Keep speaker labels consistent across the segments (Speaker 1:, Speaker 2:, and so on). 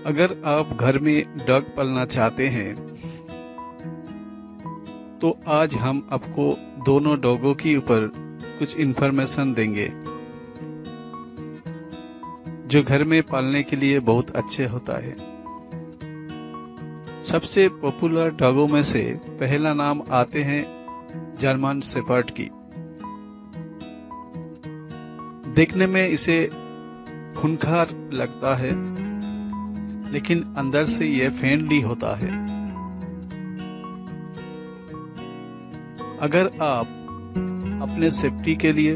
Speaker 1: अगर आप घर में डॉग पालना चाहते हैं तो आज हम आपको दोनों डॉगों के ऊपर कुछ इन्फॉर्मेशन देंगे जो घर में पालने के लिए बहुत अच्छे होता है। सबसे पॉपुलर डॉगों में से पहला नाम आते हैं जर्मन शेफर्ड की। देखने में इसे खूंखार लगता है लेकिन अंदर से यह फ्रेंडली होता है। अगर आप अपने सेफ्टी के लिए,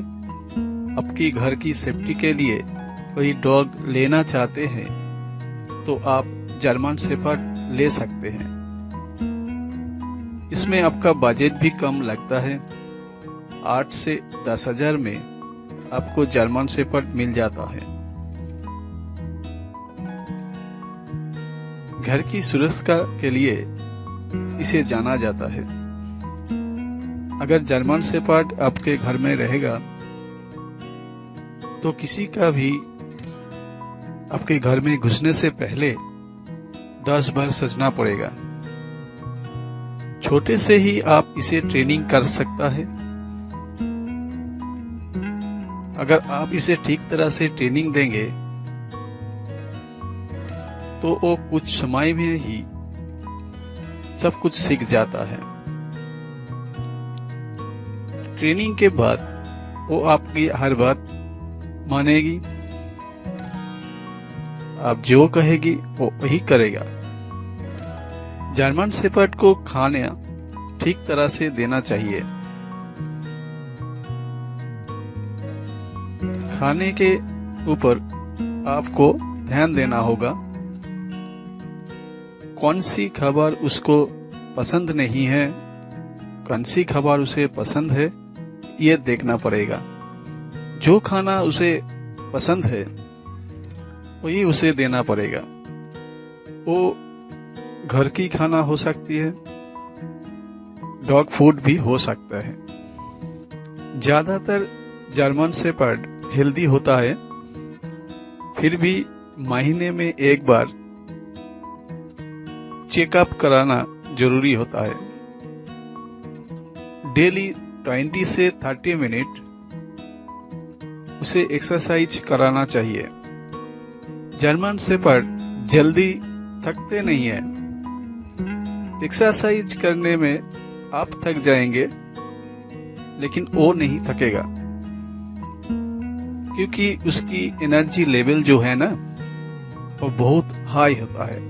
Speaker 1: आपकी घर की सेफ्टी के लिए कोई डॉग लेना चाहते हैं तो आप जर्मन शेफर्ड ले सकते हैं। इसमें आपका बजट भी कम लगता है। 8 से 10 हजार में आपको जर्मन शेफर्ड मिल जाता है। घर की सुरक्षा के लिए इसे जाना जाता है। अगर जर्मन शेफर्ड आपके घर में रहेगा तो किसी का भी आपके घर में घुसने से पहले 10 बार सोचना पड़ेगा। छोटे से ही आप इसे ट्रेनिंग कर सकता है। अगर आप इसे ठीक तरह से ट्रेनिंग देंगे तो वो कुछ समय में ही सब कुछ सीख जाता है। ट्रेनिंग के बाद वो आपकी हर बात मानेगी। आप जो कहेगी वो वही करेगा। जर्मन शेफर्ड को खाना ठीक तरह से देना चाहिए। खाने के ऊपर आपको ध्यान देना होगा। कौन सी खाबार उसको पसंद नहीं है, कौन सी खाबार उसे पसंद है, ये देखना पड़ेगा। जो खाना उसे पसंद है वही उसे देना पड़ेगा। वो घर की खाना हो सकती है, डॉग फूड भी हो सकता है। ज्यादातर जर्मन शेफर्ड हेल्दी होता है, फिर भी महीने में एक बार चेकअप कराना जरूरी होता है। डेली 20 से 30 मिनट उसे एक्सरसाइज कराना चाहिए। जर्मन शेफर्ड जल्दी थकते नहीं है। एक्सरसाइज करने में आप थक जाएंगे लेकिन वो नहीं थकेगा, क्योंकि उसकी एनर्जी लेवल जो है ना वो बहुत हाई होता है।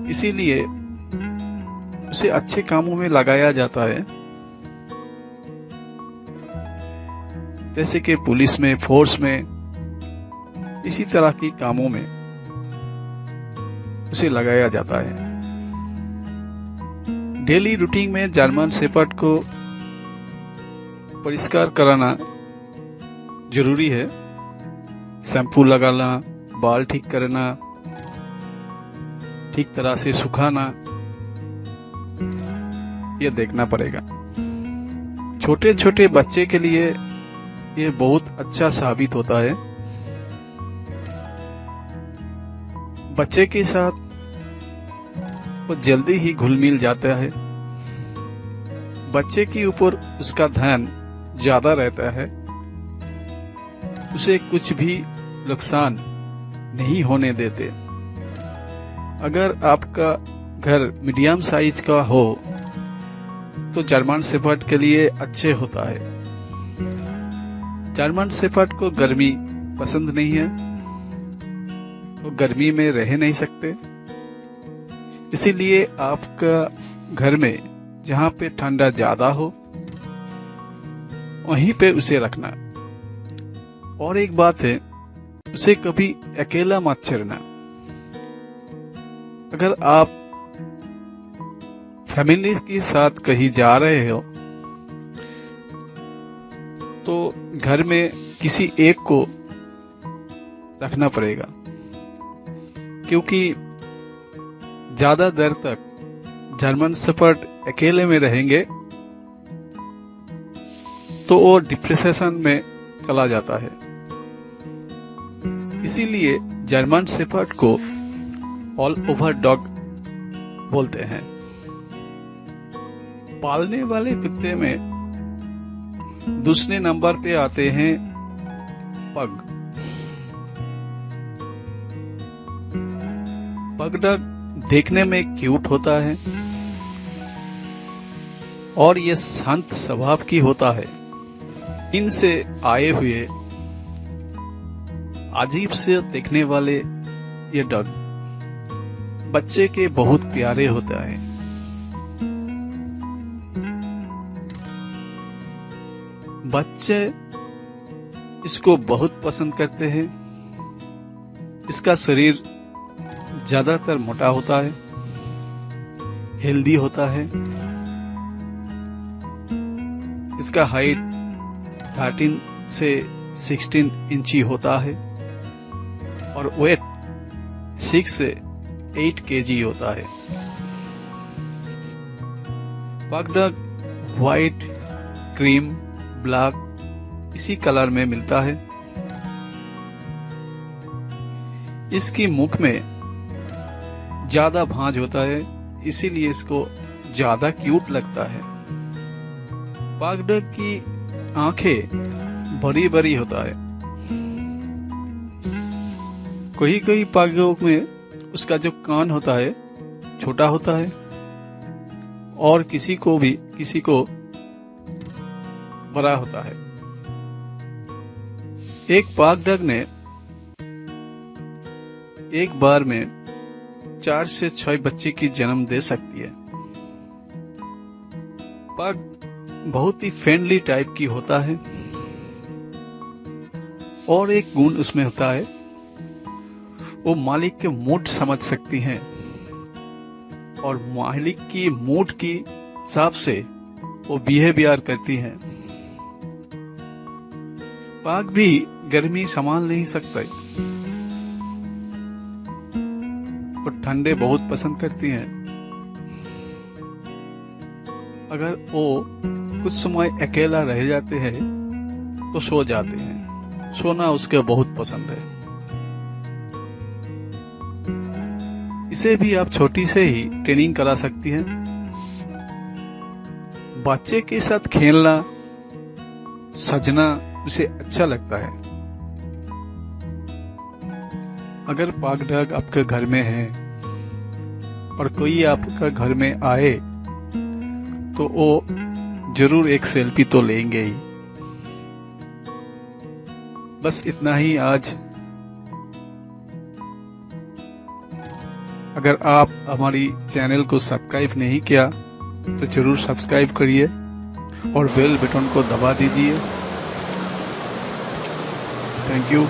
Speaker 1: इसीलिए उसे अच्छे कामों में लगाया जाता है, जैसे कि पुलिस में, फोर्स में, इसी तरह की कामों में उसे लगाया जाता है। डेली रूटीन में जर्मन शेफर्ड को परिष्कार कराना जरूरी है। शैम्पू लगाना, बाल ठीक करना, ठीक तरह से सुखाना, ये देखना पड़ेगा। छोटे छोटे बच्चे के लिए ये बहुत अच्छा साबित होता है। बच्चे के साथ वो जल्दी ही घुल मिल जाता है। बच्चे के ऊपर उसका ध्यान ज्यादा रहता है। उसे कुछ भी नुकसान नहीं होने देते। अगर आपका घर मीडियम साइज का हो तो जर्मन शेफर्ड के लिए अच्छे होता है। जर्मन शेफर्ड को गर्मी पसंद नहीं है, वो गर्मी में रह नहीं सकते। इसीलिए आपका घर में जहां पे ठंडा ज्यादा हो वहीं पे उसे रखना। और एक बात है, उसे कभी अकेला मत छोड़ना। अगर आप फैमिली के साथ कहीं जा रहे हो तो घर में किसी एक को रखना पड़ेगा, क्योंकि ज्यादा देर तक जर्मन शेफर्ड अकेले में रहेंगे तो वो डिप्रेशन में चला जाता है। इसीलिए जर्मन शेफर्ड को ऑल ओवर डॉग बोलते हैं। पालने वाले कुत्ते में दूसरे नंबर पे आते हैं पग। पग डॉग देखने में क्यूट होता है और ये शांत स्वभाव की होता है। इनसे आए हुए अजीब से देखने वाले ये डॉग बच्चे के बहुत प्यारे होता है। बच्चे इसको बहुत पसंद करते हैं। इसका शरीर ज्यादातर मोटा होता है, हेल्दी होता है। इसका हाइट 13 से 16 इंची होता है और वेट 6 से 8 केजी होता है। पग डॉग व्हाइट, क्रीम, ब्लैक इसी कलर में मिलता है। इसकी मुख में ज्यादा भांज होता है, इसीलिए इसको ज्यादा क्यूट लगता है। पग डॉग की आंखें बड़ी बड़ी होता है। कोई पग डॉग में उसका जो कान होता है छोटा होता है और किसी को बड़ा होता है। एक पग डॉग ने एक बार में 4 से 6 बच्चे की जन्म दे सकती है। पग बहुत ही फ्रेंडली टाइप की होता है और एक गुण उसमें होता है, वो मालिक के मूड समझ सकती हैं और मालिक की मूड की हिसाब से वो बिहेवियर करती हैं। पग भी गर्मी संभाल नहीं सकते, वो ठंडे बहुत पसंद करती हैं। अगर वो कुछ समय अकेला रह जाते हैं तो सो जाते हैं। सोना उसके बहुत पसंद है। इसे भी आप छोटी से ही ट्रेनिंग करा सकती हैं। बच्चे के साथ खेलना, सजना उसे अच्छा लगता है। अगर पग डॉग आपके घर में है और कोई आपका घर में आए तो वो जरूर एक सेल्फी तो लेंगे ही। बस इतना ही आज। अगर आप हमारी चैनल को सब्सक्राइब नहीं किया तो जरूर सब्सक्राइब करिए और बेल बटन को दबा दीजिए। Thank you.